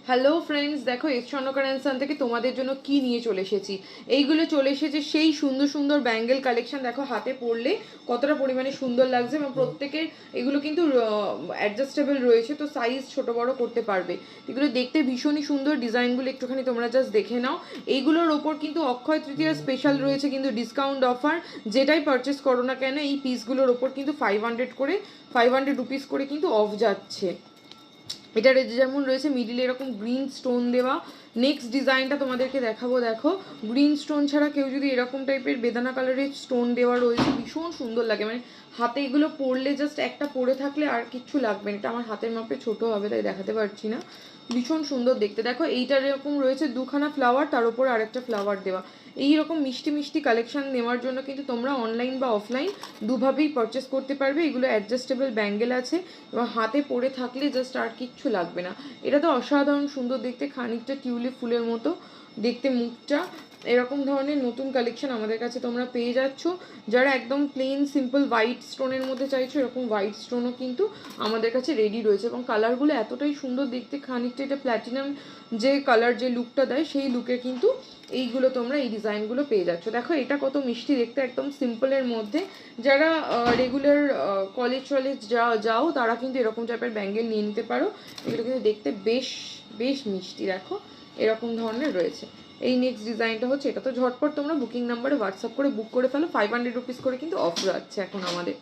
Hello friends, দেখো S স্বর্ণকার and থেকে তোমাদের জন্য কি নিয়ে চলে এসেছি। এইগুলো চলে এসেছে সেই সুন্দর সুন্দর ব্যাঙ্গেল কালেকশন। দেখো হাতে পরলে কতটা পরিমাণে সুন্দর লাগছে, এবং প্রত্যেকের এগুলো কিন্তু অ্যাডজাস্টেবল রয়েছে, তো সাইজ ছোট বড় করতে পারবে। এগুলো দেখতে ভীষণই সুন্দর, ডিজাইনগুলো একটুখানি তোমরা জাস্ট দেখে নাও। এইগুলোর ওপর কিন্তু অক্ষয় তৃতীয়ার স্পেশাল রয়েছে কিন্তু ডিসকাউন্ট অফার। যেটাই পারচেস করো না কেন এই পিসগুলোর ওপর কিন্তু 500 রুপিস করে কিন্তু অফ যাচ্ছে। এটার যেমন রয়েছে মিডিলে এরকম গ্রিন স্টোন দেওয়া। নেক্সট ডিজাইনটা তোমাদেরকে দেখাবো। দেখো গ্রিন স্টোন ছাড়া কেউ যদি এরকম টাইপের বেদানা কালারের স্টোন দেওয়া রয়েছে, ভীষণ সুন্দর লাগে। মানে হাতে এগুলো পরলে জাস্ট একটা পরে থাকলে আর কিচ্ছু লাগবে না। এটা আমার হাতের মাপে ছোট হবে তাই দেখাতে পারছি না, ভীষণ সুন্দর দেখতে। দেখো এইটার এরকম রয়েছে দুখানা ফ্লাওয়ার, তার উপর আরেকটা ফ্লাওয়ার দেওয়া। এইরকম মিষ্টি মিষ্টি কালেকশন নেওয়ার জন্য কিন্তু তোমরা অনলাইন বা অফলাইন দুভাবেই পারচেস করতে পারবে। এগুলো অ্যাডজাস্টেবল ব্যাঙ্গেল আছে এবং হাতে পরে থাকলে জাস্ট আর কিচ্ছু লাগবে না। এটা তো অসাধারণ সুন্দর দেখতে, খানিকটা টিউলিপ ফুলের মতো দেখতে মুখটা। এরকম ধরনের নতুন কালেকশন আমাদের কাছে তোমরা পেয়ে যাচ্ছ। যারা একদম প্লেন সিম্পল হোয়াইট স্টোনের মধ্যে চাইছো, এরকম হোয়াইট স্টোনও কিন্তু আমাদের কাছে রেডি রয়েছে, এবং কালারগুলো এতটাই সুন্দর দেখতে। খানিকটা এটা প্ল্যাটিনাম যে কালার, যে লুকটা দেয় সেই লুকে কিন্তু এইগুলো তোমরা এই ডিজাইনগুলো পেয়ে যাচ্ছ। দেখো এটা কত মিষ্টি দেখতে, একদম সিম্পলের মধ্যে। যারা রেগুলার কলেজ টলেজ যাও তারা কিন্তু এরকম টাইপের ব্যাঙ্গেল নিয়ে নিতে পারো। এগুলো কিন্তু দেখতে বেশ বেশ মিষ্টি। দেখো এরকম ধরনের রয়েছে। এই নেক্সট ডিজাইনটা হচ্ছে, এটা তো ঝটপট তোমরা বুকিং নাম্বারে হোয়াটসঅ্যাপ করে বুক করে ফেলো। 500 রুপিস করে কিন্তু অফার আছে এখন আমাদের।